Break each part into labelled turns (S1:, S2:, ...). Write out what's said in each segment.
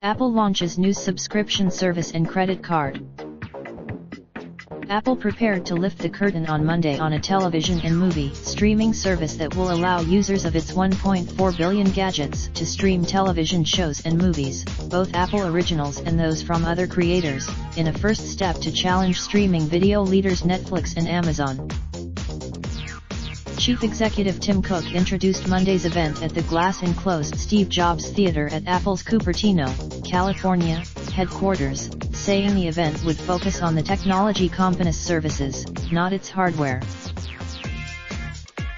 S1: Apple launches new subscription service and credit card. Apple prepared to lift the curtain on Monday on a television and movie streaming service that will allow users of its 1.4 billion gadgets to stream television shows and movies, both Apple originals and those from other creators, in a first step to challenge streaming video leaders Netflix and Amazon. Chief Executive Tim Cook introduced Monday's event at the glass-enclosed Steve Jobs Theater at Apple's Cupertino, California, headquarters, saying the event would focus on the technology company's services, not its hardware.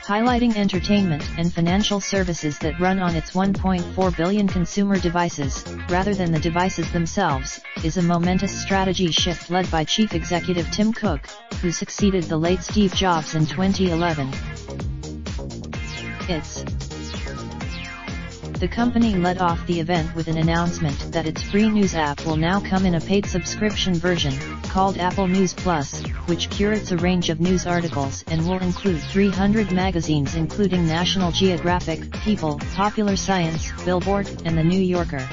S1: Highlighting entertainment and financial services that run on its 1.4 billion consumer devices, rather than the devices themselves, is a momentous strategy shift led by Chief Executive Tim Cook, who succeeded the late Steve Jobs in 2011. The company led off the event with an announcement that its free news app will now come in a paid subscription version, called Apple News Plus, which curates a range of news articles and will include 300 magazines including National Geographic, People, Popular Science, Billboard, and The New Yorker.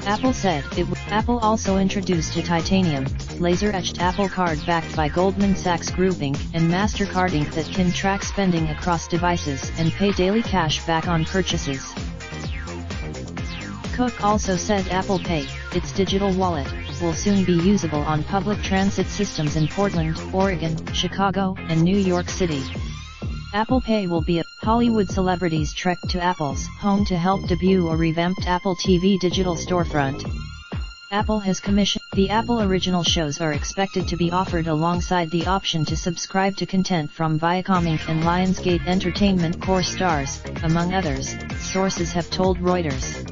S1: Apple said it would. Apple also introduced a titanium, laser-etched Apple Card backed by Goldman Sachs Group Inc. and MasterCard Inc. that can track spending across devices and pay daily cash back on purchases. Cook also said Apple Pay, its digital wallet, will soon be usable on public transit systems in Portland, Oregon, Chicago, and New York City. Apple Pay will be a Hollywood celebrities trek to Apple's home to help debut a revamped Apple TV digital storefront. Apple has commissioned. The Apple original shows are expected to be offered alongside the option to subscribe to content from Viacom Inc. and Lionsgate Entertainment core stars, among others, sources have told Reuters.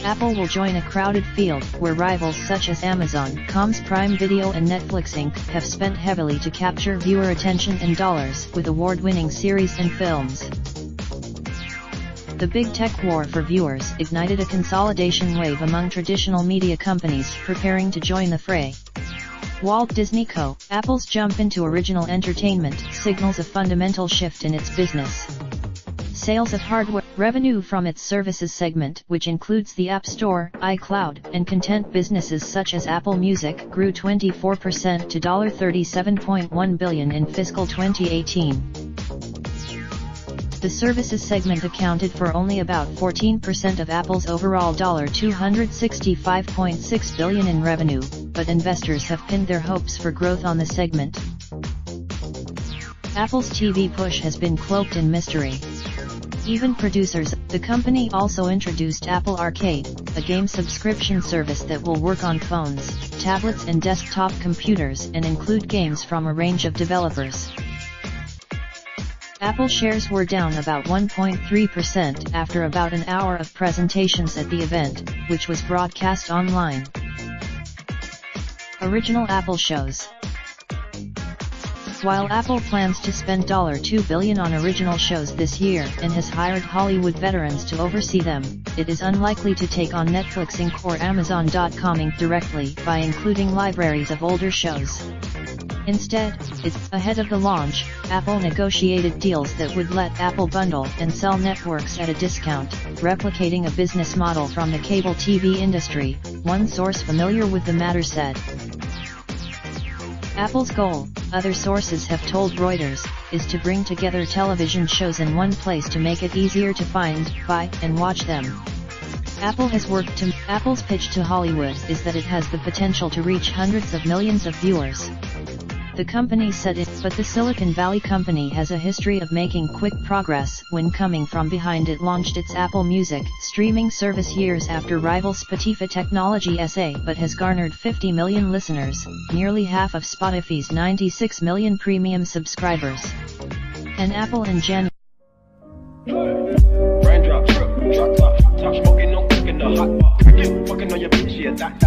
S1: Apple will join a crowded field where rivals such as Amazon.com's Prime Video and Netflix Inc. have spent heavily to capture viewer attention and dollars with award-winning series and films. The big tech war for viewers ignited a consolidation wave among traditional media companies preparing to join the fray. Walt Disney Co., Apple's jump into original entertainment, signals a fundamental shift in its business. Sales of hardware revenue from its services segment, which includes the App Store, iCloud, and content businesses such as Apple Music, grew 24% to $37.1 billion in fiscal 2018. The services segment accounted for only about 14% of Apple's overall $265.6 billion in revenue, but investors have pinned their hopes for growth on the segment. Apple's TV push has been cloaked in mystery. Even producers. The company also introduced Apple Arcade, a game subscription service that will work on phones, tablets and desktop computers and include games from a range of developers. Apple shares were down about 1.3% after about an hour of presentations at the event, which was broadcast online. Original Apple shows. While Apple plans to spend $2 billion on original shows this year and has hired Hollywood veterans to oversee them, it is unlikely to take on Netflix Inc. or Amazon.com Inc. directly by including libraries of older shows. Instead, ahead of the launch, Apple negotiated deals that would let Apple bundle and sell networks at a discount, replicating a business model from the cable TV industry, one source familiar with the matter said. Apple's goal, other sources have told Reuters, is to bring together television shows in one place to make it easier to find, buy, and watch them. Apple's pitch to Hollywood is that it has the potential to reach hundreds of millions of viewers. The company said it, but the Silicon Valley company has a history of making quick progress. When coming from behind, it launched its Apple Music streaming service years after rival Spotify Technology SA, but has garnered 50 million listeners, nearly half of Spotify's 96 million premium subscribers. And Apple in January.
S2: Raindrop, drop top, smoking, no cooking the hot pot. Fucking on your bitch, yeah, that.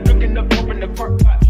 S2: Looking up, open the park pot.